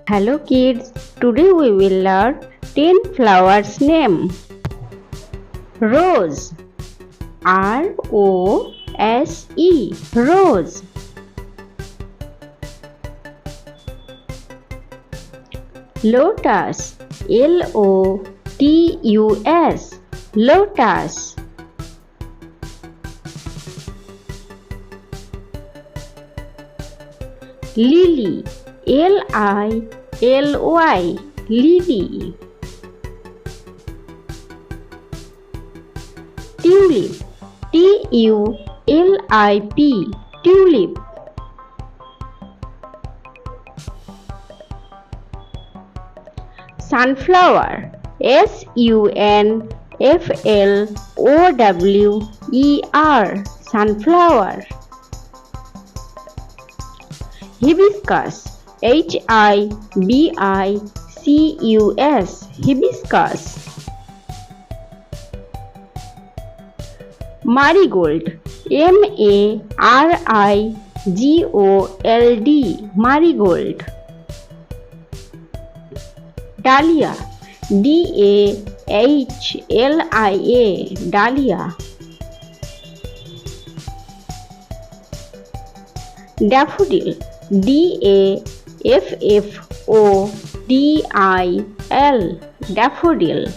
Hello kids, today we will learn 10 flowers name. Rose, R-O-S-E, rose. Lotus, L-O-T-U-S, lotus. Lily, L-I-L-Y, lily. Tulip, T-U-L-I-P, tulip. Sunflower, S-U-N-F-L-O-W-E-R, sunflower. Hibiscus, H-I-B-I-C-U-S, hibiscus. Marigold, M-A-R-I-G-O-L-D, marigold. Dahlia, D-A-H-L-I-A, dahlia. Daffodil, D-A-F-F-O-D-I-L, daffodil.